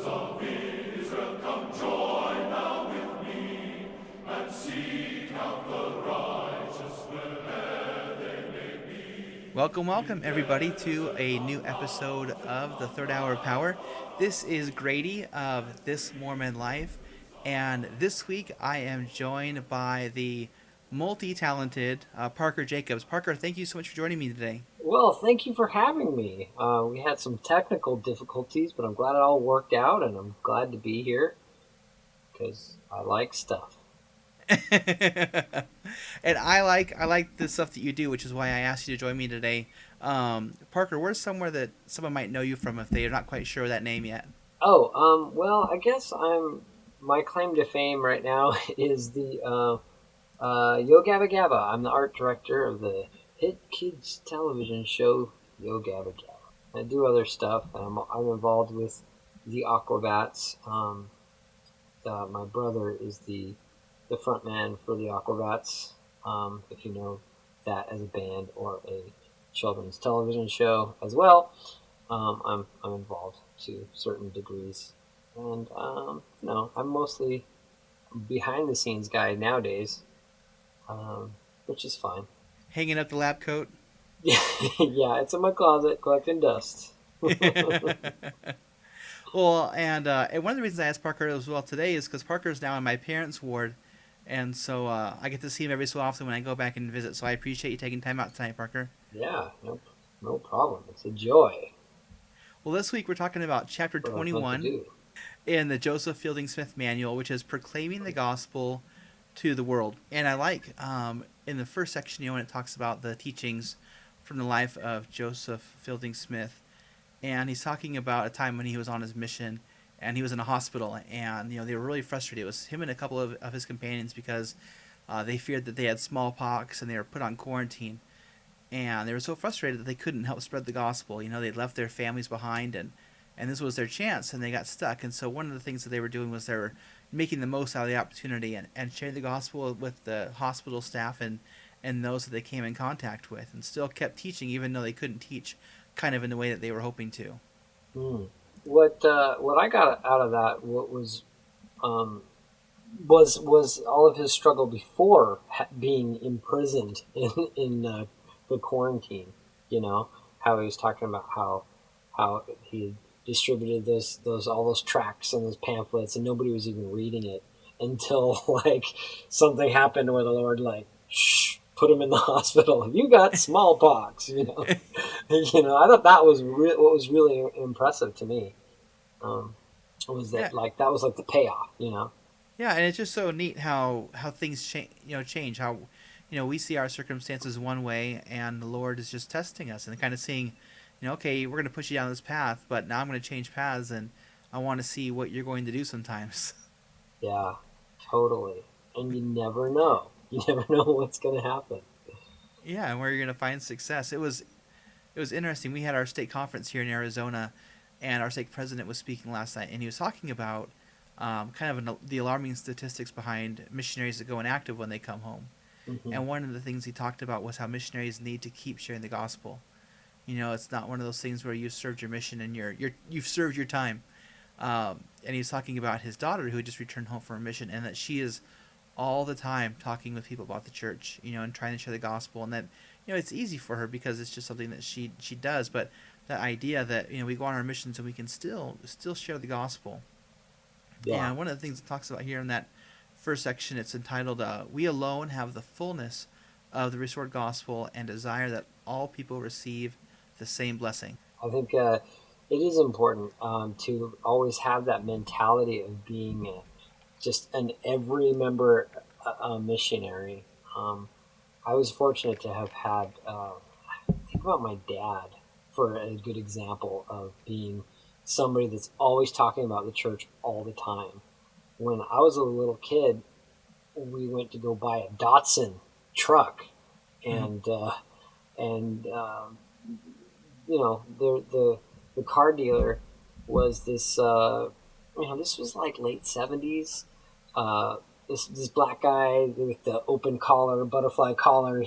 of Israel, come join now with me, and seek out the righteous where'er they may be. Welcome, welcome, everybody, to a new episode of the Third Hour of Power. This is Grady of This Mormon Life, and this week I am joined by the multi talented Parker Jacobs. Parker, thank you so much for joining me today. Well, thank you for having me. We had some technical difficulties, but I'm glad it all worked out, and I'm glad to be here because I like stuff. And I like the stuff that you do, which is why I asked you to join me today. Parker, where's somewhere that someone might know you from if they're not quite sure of that name yet? Well, I guess my claim to fame right now is the Yo Gabba Gabba. I'm the art director of the hit kids television show Yo Gabba Gabba. I do other stuff. I'm involved with the Aquabats. My brother is the front man for the Aquabats, if you know that as a band or a children's television show as well. I'm involved to certain degrees, and I'm mostly behind the scenes guy nowadays, which is fine. Hanging up the lab coat? Yeah, it's in my closet collecting dust. Well, and one of the reasons I asked Parker as well today is because Parker's now in my parents' ward, and so I get to see him every so often when I go back and visit. So I appreciate you taking time out tonight, Parker. Yeah, no problem. It's a joy. Well, this week we're talking about chapter What I was meant to 21 do. in the Joseph Fielding Smith Manual, which is proclaiming the gospel to the world. And I like in the first section, when it talks about the teachings from the life of Joseph Fielding Smith, and he's talking about a time when he was on his mission and he was in a hospital, and they were really frustrated. It was him and a couple of his companions because they feared that they had smallpox and they were put on quarantine, and they were so frustrated that they couldn't help spread the gospel. They'd left their families behind, and this was their chance, and they got stuck. And so one of the things that they were doing was they were making the most out of the opportunity and sharing the gospel with the hospital staff and those that they came in contact with, and still kept teaching even though they couldn't teach kind of in the way that they were hoping to. Hmm. What I got out of that um, was all of his struggle before being imprisoned in the quarantine. You know how he was talking about how he distributed those all those tracts and those pamphlets, and nobody was even reading it until like something happened where the Lord shh, put him in the hospital. You got smallpox. I thought that was what was really impressive to me. Um, was Yeah, that that was like the payoff. yeah, and it's just so neat how things change. How we see our circumstances one way, and the Lord is just testing us and kind of seeing, okay, we're going to push you down this path, but now I'm going to change paths, and I want to see what you're going to do sometimes. Yeah, totally. And you never know. You never know what's going to happen. Yeah, and where you're going to find success. It was interesting. We had our state conference here in Arizona, and our state president was speaking last night, and he was talking about the alarming statistics behind missionaries that go inactive when they come home. Hmm. And one of the things he talked about was how missionaries need to keep sharing the gospel. It's not one of those things where you've served your mission and you've served your time. And he was talking about his daughter who had just returned home from a mission, and that she is all the time talking with people about the church, and trying to share the gospel, and that it's easy for her because it's just something that she does. But that idea that we go on our missions and we can still share the gospel. Yeah. And one of the things it talks about here in that first section, it's entitled, "We alone have the fullness of the restored gospel and desire that all people receive the same blessing." I think it is important to always have that mentality of being just an every member missionary. I was fortunate to have had, think about my dad for a good example of being somebody that's always talking about the church all the time. When I was a little kid, we went to go buy a Datsun truck, Mm-hmm. and the car dealer was this was like late 70s. This black guy with the open collar, butterfly collar,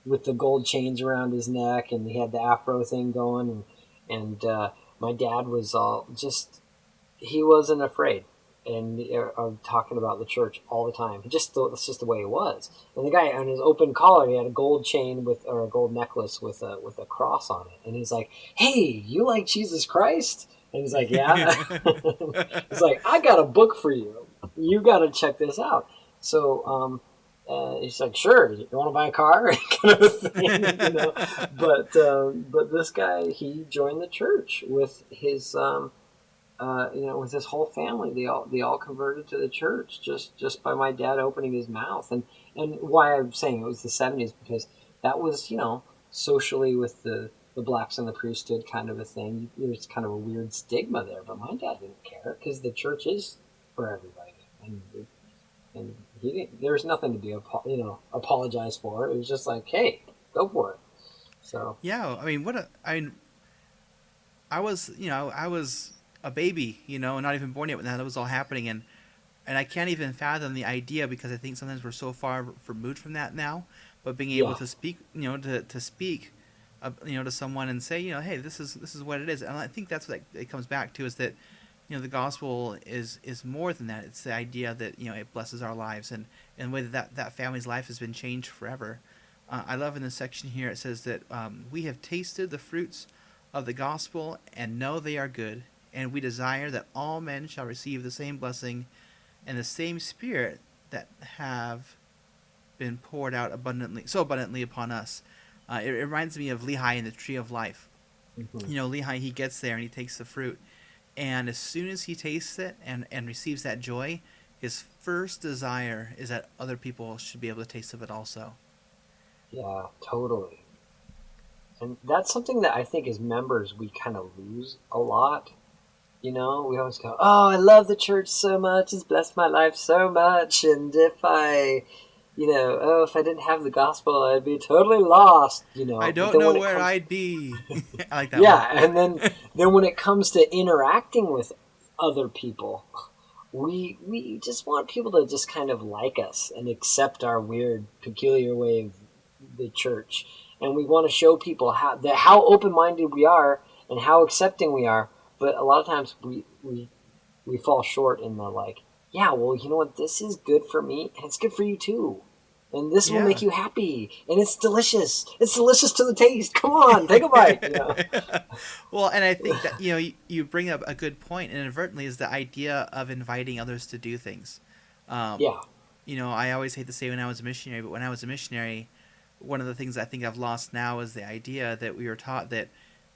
with the gold chains around his neck, and he had the afro thing going, and my dad was all just he wasn't afraid and of talking about the church all the time. That's just the way it was. And the guy on his open collar, he had a gold chain or a gold necklace with a cross on it. And he's like, "Hey, you like Jesus Christ?" And he's like, "Yeah." He's like, "I got a book for you. You got to check this out." So he's like, "Sure, you want to buy a car?" kind of a thing, But this guy, he joined the church with his with his whole family. They all converted to the church just by my dad opening his mouth. And why I'm saying it was the '70s, because that was, socially with the blacks in the priesthood kind of a thing. There's kind of a weird stigma there, but my dad didn't care because the church is for everybody, and he didn't. There's nothing to be apologize for. It was just like, hey, go for it. So Yeah, I mean, I was a baby, not even born yet when that was all happening, and I can't even fathom the idea, because I think sometimes we're so far removed from that now. But being able yeah, to speak, to speak, to someone and say, hey, this is what it is, and I think that's what it comes back to, is that, the gospel is more than that. It's the idea that it blesses our lives, and the way that family's life has been changed forever. I love in this section here, it says that we have tasted the fruits of the gospel and know they are good, and we desire that all men shall receive the same blessing and the same Spirit that have been poured out so abundantly upon us. It reminds me of Lehi in the Tree of Life. hmm Lehi, he gets there and he takes the fruit, and as soon as he tastes it and receives that joy, his first desire is that other people should be able to taste of it also. yeah, totally. And that's something that I think as members we kind of lose a lot. We always go, "Oh, I love the church so much. It's blessed my life so much. And if I didn't have the gospel, I'd be totally lost." I But don't then know when it where comes, I'd be. I like that one. yeah, and then when it comes to interacting with other people, we just want people to just kind of like us and accept our weird, peculiar way of the church, and we want to show people how open minded we are and how accepting we are. But a lot of times we fall short in the like, yeah, well, you know what? This is good for me, and it's good for you too. And this will make Yeah. you happy, and it's delicious. It's delicious to the taste. Come on, take a bite. Well, and I think that you bring up a good point, and inadvertently is the idea of inviting others to do things. Um, Yeah, I always hate to say when I was a missionary, but when I was a missionary, one of the things I think I've lost now is the idea that we were taught that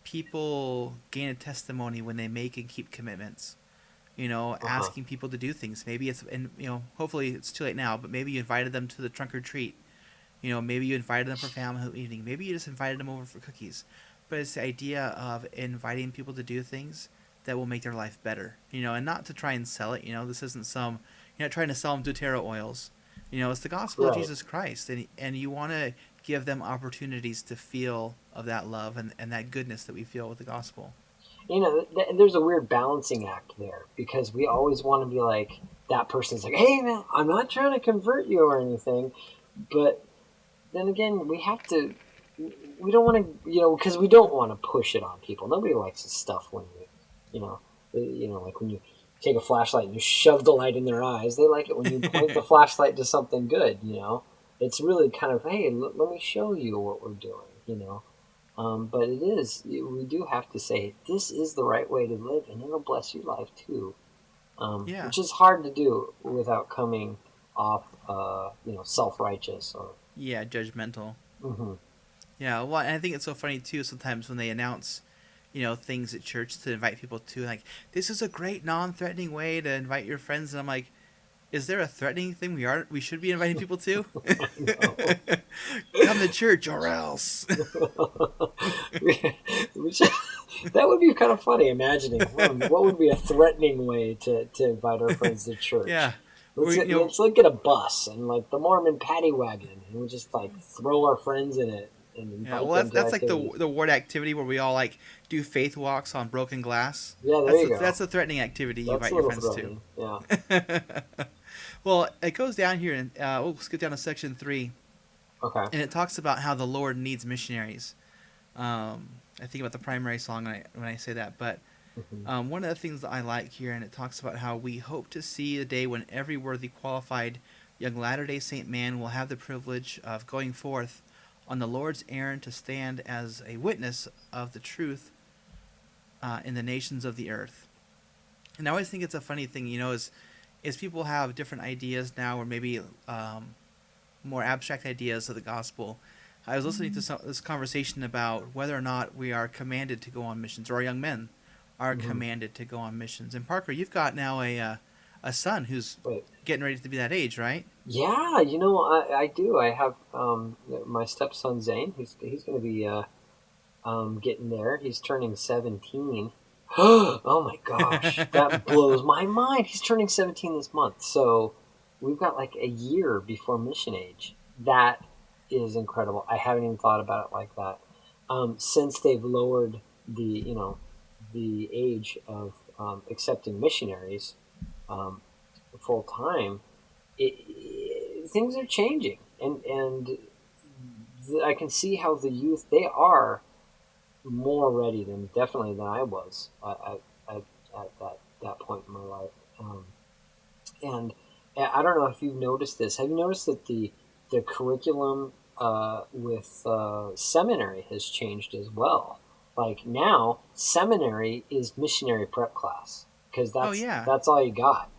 people gain a testimony when they make and keep commitments. uh-huh. Asking people to do things. Maybe and hopefully it's too late now, but maybe you invited them to the trunk or treat. Maybe you invited them for family evening. Maybe you just invited them over for cookies. But it's the idea of inviting people to do things that will make their life better. And not to try and sell it. This isn't you're not trying to sell them doTERRA oils. It's the gospel of Right. Jesus Christ, and you want to give them opportunities to feel of that love and that goodness that we feel with the gospel. There's a weird balancing act there because we always want to be like that person's like, hey man, I'm not trying to convert you or anything, but then again, we have to. We don't want to, because we don't want to push it on people. Nobody likes this stuff when like when you take a flashlight and you shove the light in their eyes. They like it when you point the flashlight to something good. It's really kind of, hey, let me show you what we're doing. But we do have to say, this is the right way to live, and it'll bless your life too. Yeah. Which is hard to do without coming off, self-righteous or. Yeah, judgmental. Mm-hmm. Yeah, well, and I think it's so funny too sometimes when they announce, things at church to invite people to, like, this is a great non-threatening way to invite your friends, and I'm like, is there a threatening thing we should be inviting people to? Come to church or else. Which, that would be kind of funny. Imagining what would be a threatening way to invite our friends to Yeah. church. We, Let's like get a bus and like the Mormon paddy wagon, and we just like throw our friends in it and yeah, invite well, them to that's like activities. the ward activity where we all like do faith walks on broken glass. Yeah, there you go. That's a threatening activity you That's invite a your little friends to. threatening. Yeah. Well, it goes down here, and we'll skip down to section 3, Okay. and it talks about how the Lord needs missionaries. I think about the primary song when I say that, but Hmm. One of the things that I like here, and it talks about how we hope to see the day when every worthy, qualified young Latter day Saint man will have the privilege of going forth on the Lord's errand to stand as a witness of the truth in the nations of the earth. And I always think it's a funny thing, is people have different ideas now, or maybe more abstract ideas of the gospel. I was listening to this conversation about whether or not we are commanded to go on missions, or our young men are Hmm. commanded to go on missions. And Parker, you've got now a son who's Wait. getting ready to be that age, right? Yeah, I do. I have my stepson Zane. He's going to be getting there. He's turning 17. Oh my gosh, that blows my mind. He's turning 17 this month. So we've got like a year before mission age. That is incredible. I haven't even thought about it like that. Since they've lowered the age of accepting missionaries full time, things are changing, and I can see how the youth, they are more ready than definitely than I was at that point in my life. And I don't know if you've noticed this. Have you noticed that the curriculum with seminary has changed as well? Like now, seminary is missionary prep class because Oh yeah, that's all you got,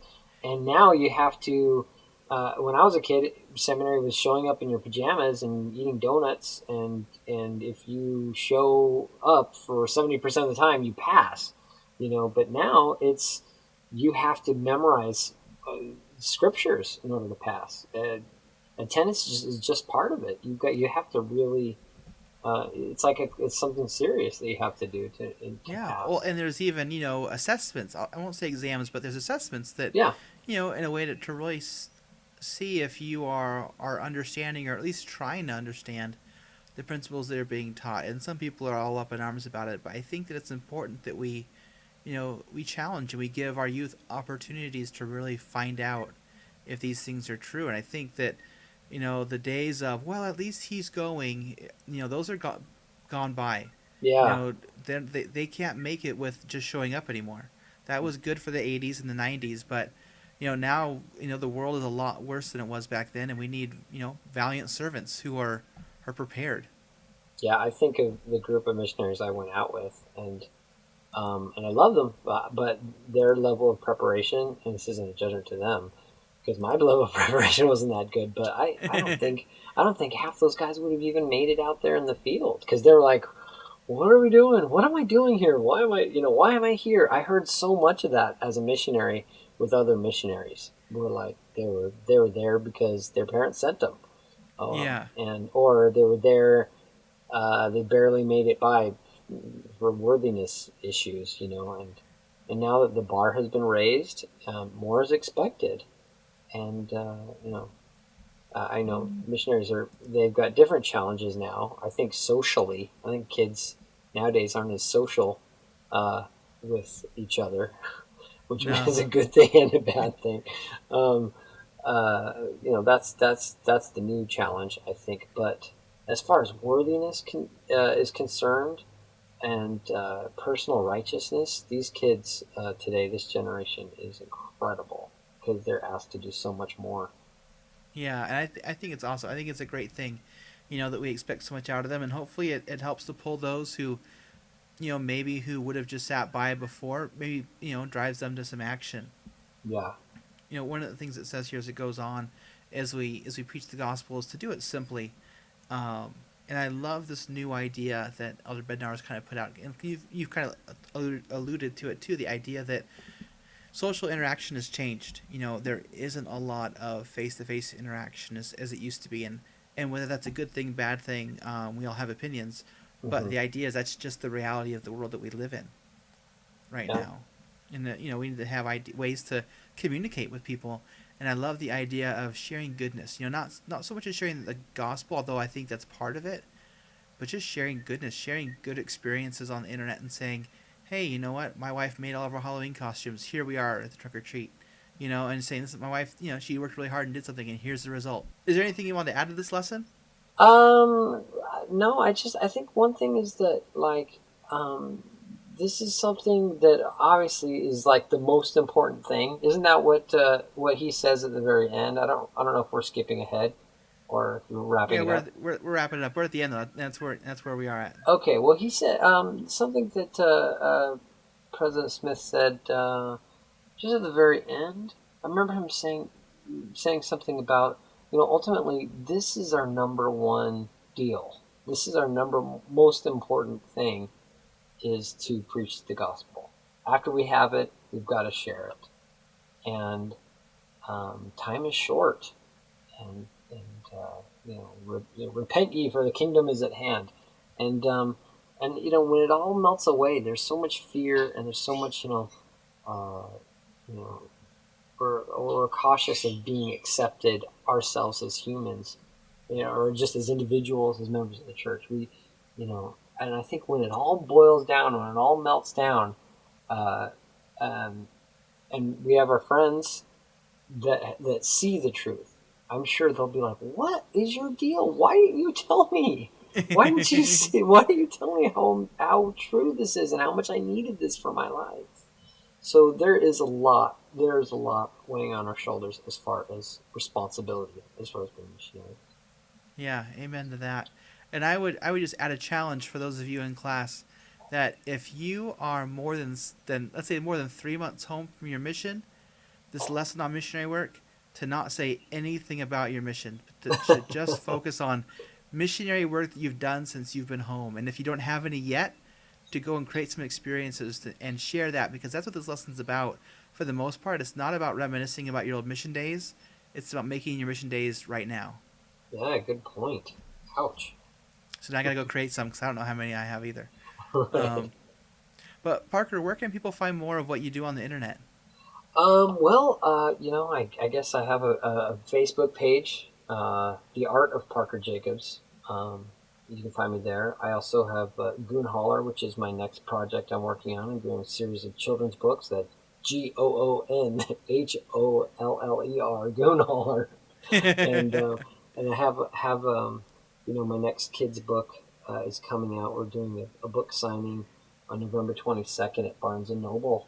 and now you have to. When I was a kid, seminary was showing up in your pajamas and eating donuts, and if you show up for 70% of the time, you pass. But now it's you have to memorize scriptures in order to pass. Attendance is just part of it. You have to really. It's like it's something serious that you have to do to yeah. Well, pass. and there's even assessments. I won't say exams, but there's assessments that Yeah, in a way to really see if you are understanding, or at least trying to understand the principles that are being taught. And some people are all up in arms about it, but I think that it's important that we challenge and we give our youth opportunities to really find out if these things are true. And I think that the days of, well, at least he's going, those are gone by. you yeah. know they can't make it with just showing up anymore. That was good for the 80s and the 90s, but now the world is a lot worse than it was back then, and we need valiant servants who are prepared. Yeah, I think of the group of missionaries I went out with, and I love them, but their level of preparation, and this isn't a judgment to them, because my level of preparation wasn't that good. But I don't think half those guys would have even made it out there in the field because they're like, "What are we doing? What am I doing here? Why am I here?" I heard so much of that as a missionary with other missionaries. Were like they were there because their parents sent them, Yeah. and or they were there they barely made it by for worthiness issues, and now that the bar has been raised, more is expected, and I know missionaries they've got different challenges now. I think socially, I think kids nowadays aren't as social with each other, which No. is a good thing and a bad thing. Um, that's the new challenge, I think. But as far as worthiness is concerned, and personal righteousness, these kids today, this generation, is incredible because they're asked to do so much more. Yeah, and I think it's awesome. I think it's a great thing, that we expect so much out of them, and hopefully it helps to pull those who maybe who would have just sat by before, maybe drives them to some action. Yeah, One of the things it says here as it goes on, as we preach the gospel, is to do it simply. And I love this new idea that Elder Bednar has kind of put out, and you've kind of alluded to it too. The idea that social interaction has changed. There isn't a lot of face-to-face interaction as it used to be, and whether that's a good thing, bad thing, we all have opinions. But hmm, the idea is that's just the reality of the world that we live in right yeah, now, and that we need to have ways to communicate with people. And I love the idea of sharing goodness. Not so much as sharing the gospel, although I think that's part of it, but just sharing goodness, sharing good experiences on the internet, and saying, "Hey, you know what? My wife made all of our Halloween costumes. Here we are at the trick or treat." And saying, "This is my wife. She worked really hard and did something, and here's the result." Is there anything you want to add to this lesson? Um, no, I think one thing is that like, um, this is something that obviously is like the most important thing. Isn't that what he says at the very end? I don't know if we're skipping ahead or if we're wrapping Yeah, it up. we're wrapping it up. We're at the end though. That's where we are at. Okay, well, he said something that President Smith said just at the very end. I remember him saying something about, ultimately this is our number one deal. This is our most important thing, is to preach the gospel. After we have it, we've got to share it, and time is short, and repent ye, for the kingdom is at hand, and when it all melts away, there's so much fear, and there's so much we're cautious of being accepted ourselves as humans, or just as individuals, as members of the church. And I think when it all boils down, when it all melts down, and we have our friends that see the truth, I'm sure they'll be like, "What is your deal? Why didn't you tell me? Why didn't you see? Why didn't you tell me how true this is and how much I needed this for my life?" So there's a lot weighing on our shoulders as far as responsibility, as far as being missionaries. Yeah, amen to that. And I would just add a challenge for those of you in class, that if you are more than let's say more than 3 months home from your mission, this lesson on missionary work, to not say anything about your mission, to just focus on missionary work that you've done since you've been home. And if you don't have any yet, to go and create some experiences and share that, because that's what this lesson's about. For the most part, it's not about reminiscing about your old mission days. It's about making your mission days right now. Yeah, good point. Ouch. So now I got to go create some, because I don't know how many I have either. But Parker, where can people find more of what you do on the internet? I guess I have a Facebook page, The Art of Parker Jacobs. You can find me there. I also have Goon Holler, which is my next project I'm working on. I'm doing a series of children's books. That's GoonHoller, Goon Holler. and I have my next kids book is coming out. We're doing a book signing on November 22nd at Barnes and Noble,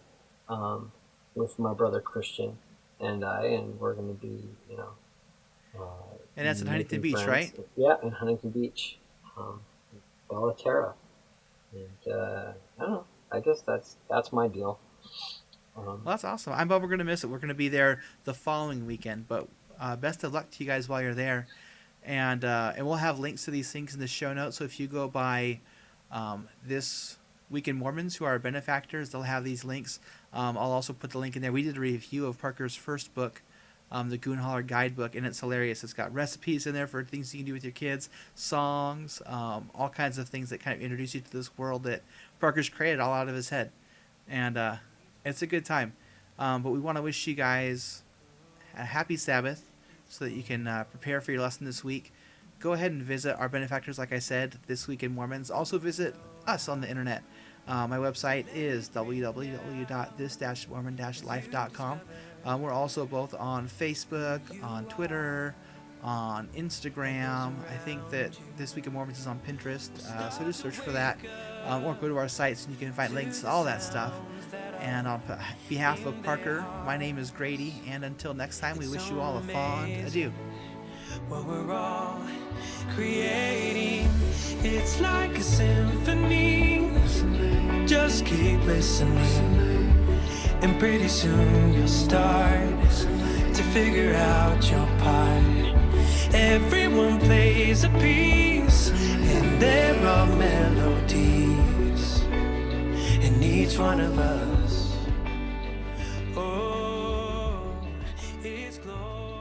with my brother Christian and I, and we're going to be And that's in Huntington Beach, friends. right? Yeah, in Huntington Beach, Bella Terra, and I don't know. I guess that's my deal. Well, that's awesome. I'm bummed we're going to miss it. We're going to be there the following weekend, but best of luck to you guys while you're there. And we'll have links to these things in the show notes. So if you go by This Week in Mormons, who are our benefactors, they'll have these links. I'll also put the link in there. We did a review of Parker's first book, the Goon Holler guidebook, and it's hilarious. It's got recipes in there for things you can do with your kids, songs, all kinds of things that kind of introduce you to this world that Parker's created all out of his head. And it's a good time. But we want to wish you guys a happy Sabbath so that you can prepare for your lesson this week. Go ahead and visit our benefactors, like I said, This Week in Mormons. Also visit us on the internet. My website is www.this-mormon-life.com. We're also both on Facebook, on Twitter, on Instagram. I think that This Week in Mormons is on Pinterest, so just search for that. Or go to our sites and you can find links to all that stuff. And on behalf of Parker, my name is Grady, and until next time, we wish you all a fond adieu. What we're all creating, it's like a symphony. Just keep listening, and pretty soon you'll start to figure out your part. Everyone plays a piece, and there are melodies in each one of us. Oh, it's glorious.